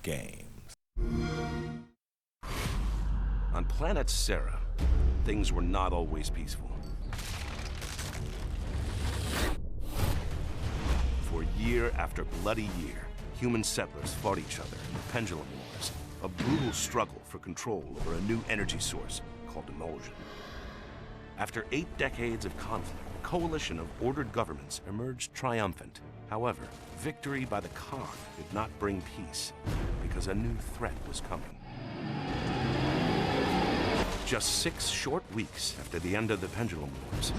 games. On planet Sera, things were not always peaceful. For year after bloody year, human settlers fought each other in the Pendulum Wars, a brutal struggle for control over a new energy source called emulsion. After 8 decades of conflict, a coalition of ordered governments emerged triumphant. However, victory by the Khan did not bring peace, because a new threat was coming. Just 6 short weeks after the end of the Pendulum Wars,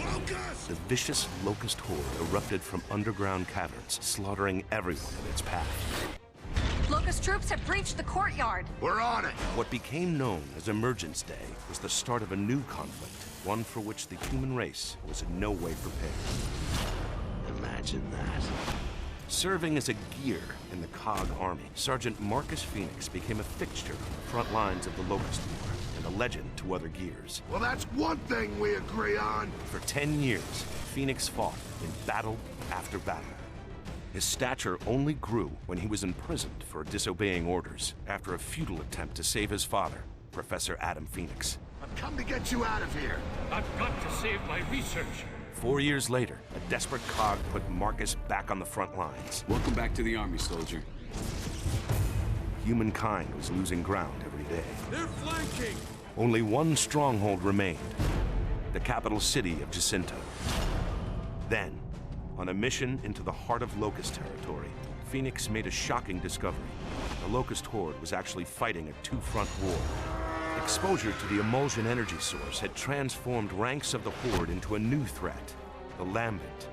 the vicious Locust Horde erupted from underground caverns, slaughtering everyone in its path. Locust troops have breached the courtyard. We're on it! What became known as Emergence Day was the start of a new conflict, one for which the human race was in no way prepared. Imagine that. Serving as a gear in the COG army, Sergeant Marcus Phoenix became a fixture on the front lines of the Locust War and a legend to other gears. Well, that's one thing we agree on. For 10 years, Phoenix fought in battle after battle. His stature only grew when he was imprisoned for disobeying orders after a futile attempt to save his father, Professor Adam Phoenix. I've come to get you out of here. I've got to save my research. 4 years later, a desperate COG put Marcus back on the front lines. Welcome back to the Army, soldier. Humankind was losing ground every day. They're flanking! Only one stronghold remained, the capital city of Jacinto. Then, on a mission into the heart of Locust territory, Phoenix made a shocking discovery. The Locust Horde was actually fighting a two-front war. Exposure to the emulsion energy source had transformed ranks of the Horde into a new threat, the Lambent.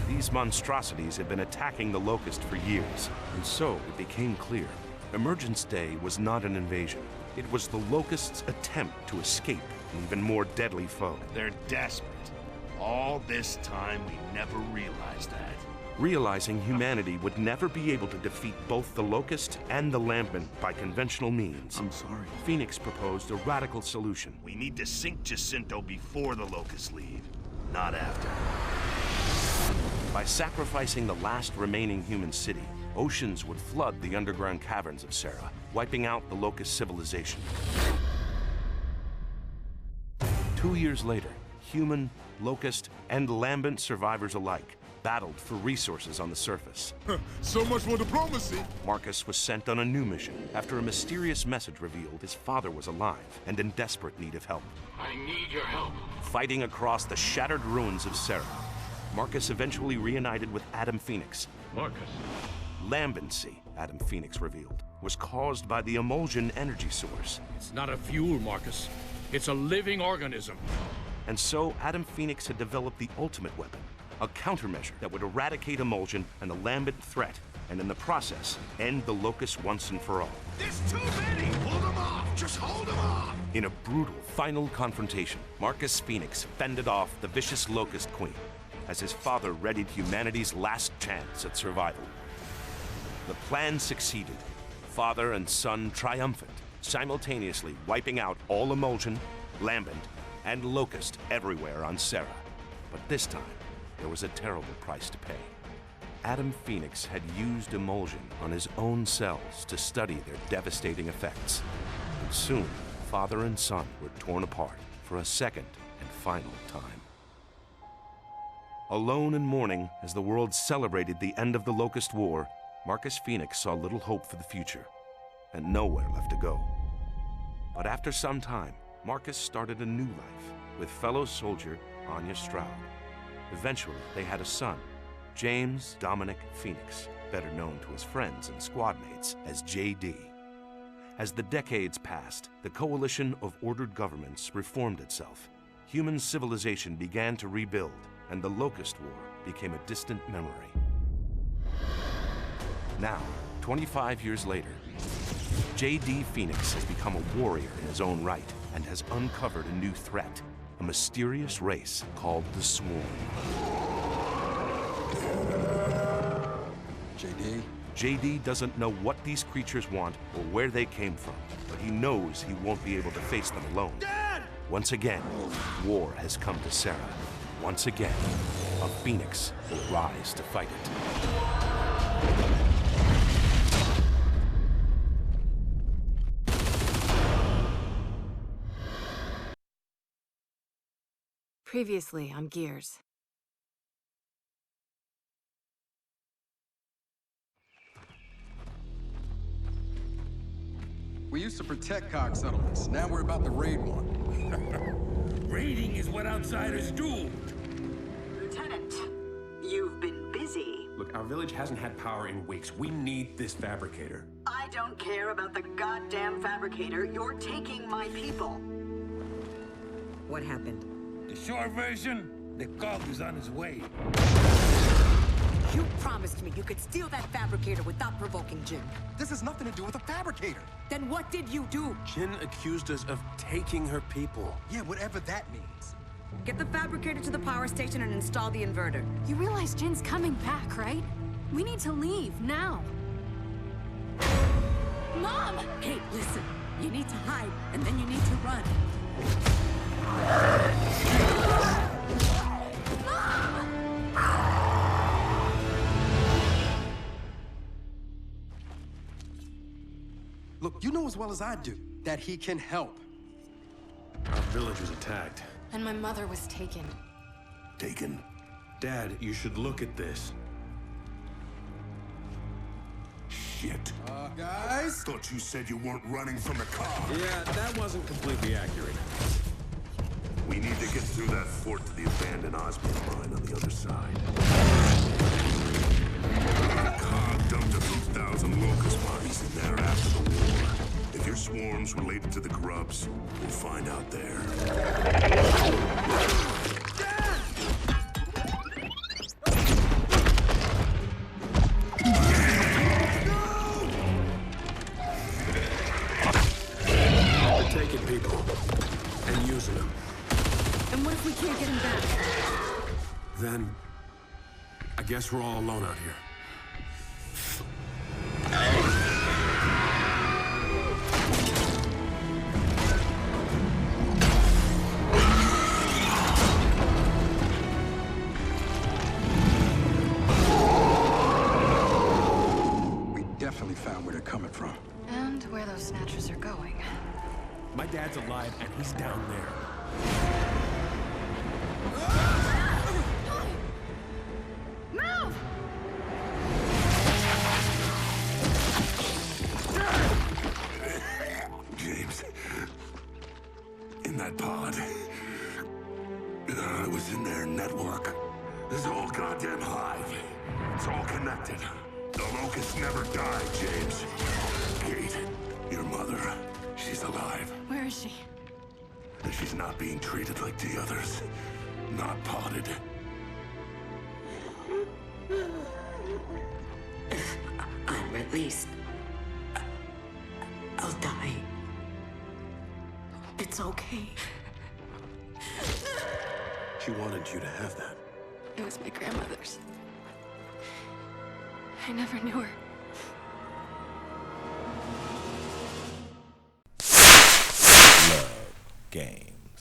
These monstrosities had been attacking the Locust for years, and so it became clear. Emergence Day was not an invasion. It was the Locust's attempt to escape an even more deadly foe. They're desperate. All this time, we never realized that. Realizing humanity would never be able to defeat both the Locust and the Lambent by conventional means, I'm sorry. Phoenix proposed a radical solution. We need to sink Jacinto before the Locusts leave, not after. By sacrificing the last remaining human city, oceans would flood the underground caverns of Sera, wiping out the Locust civilization. 2 years later, human, Locust, and Lambent survivors alike battled for resources on the surface. So much for diplomacy. Marcus was sent on a new mission after a mysterious message revealed his father was alive and in desperate need of help. I need your help. Fighting across the shattered ruins of Sera, Marcus eventually reunited with Adam Phoenix. Marcus. Lambency, Adam Phoenix revealed, was caused by the emulsion energy source. It's not a fuel, Marcus. It's a living organism. And so Adam Phoenix had developed the ultimate weapon, a countermeasure that would eradicate emulsion and the Lambent threat, and in the process, end the Locust once and for all. There's too many! Hold them off! Just hold them off! In a brutal final confrontation, Marcus Phoenix fended off the vicious Locust Queen as his father readied humanity's last chance at survival. The plan succeeded, father and son triumphant, simultaneously wiping out all emulsion, Lambent, and Locust everywhere on Sera. But this time, there was a terrible price to pay. Adam Phoenix had used emulsion on his own cells to study their devastating effects. And soon, father and son were torn apart for a second and final time. Alone in mourning as the world celebrated the end of the Locust War, Marcus Phoenix saw little hope for the future and nowhere left to go. But after some time, Marcus started a new life with fellow soldier Anya Stroud. Eventually, they had a son, James Dominic Phoenix, better known to his friends and squad mates as JD. As the decades passed, the coalition of ordered governments reformed itself. Human civilization began to rebuild, and the Locust War became a distant memory. Now, 25 years later, JD Phoenix has become a warrior in his own right and has uncovered a new threat, a mysterious race called the Swarm. JD doesn't know what these creatures want or where they came from, but he knows he won't be able to face them alone. Dad! Once again, war has come to Sera. Once again, a Phoenix will rise to fight it. Previously on Gears. We used to protect COG settlements. Now we're about to raid one. Raiding is what outsiders do. Lieutenant, you've been busy. Look, our village hasn't had power in weeks. We need this fabricator. I don't care about the goddamn fabricator. You're taking my people. What happened? The short version, the COG is on his way. You promised me you could steal that fabricator without provoking Jin. This has nothing to do with a fabricator. Then what did you do? Jin accused us of taking her people. Yeah, whatever that means. Get the fabricator to the power station and install the inverter. You realize Jin's coming back, right? We need to leave, now. Mom! Hey, listen. You need to hide, and then you need to run. Look, you know as well as I do that he can help. Our village was attacked. And my mother was taken. Taken? Dad, you should look at this. Shit. Guys? Thought you said you weren't running from the COG. Yeah, that wasn't completely accurate. We need to get through that fort to the abandoned Osborne mine on the other side. COG dumped a few thousand locust bodies in there after the war. If your swarm's related to the grubs, we'll find out there. They're taking people and using them. And what if we can't get him back? Then, I guess we're all alone out here. We definitely found where they're coming from. And where those snatchers are going. My dad's alive and he's down there. Move! James, in that pod, I was in their network. This whole goddamn hive. It's all connected. The locusts never die, James. Kate, your mother, she's alive. Where is she? She's not being treated like the others. Not potted. I'm released. I'll die. It's okay. She wanted you to have that. It was my grandmother's. I never knew her. Love Game.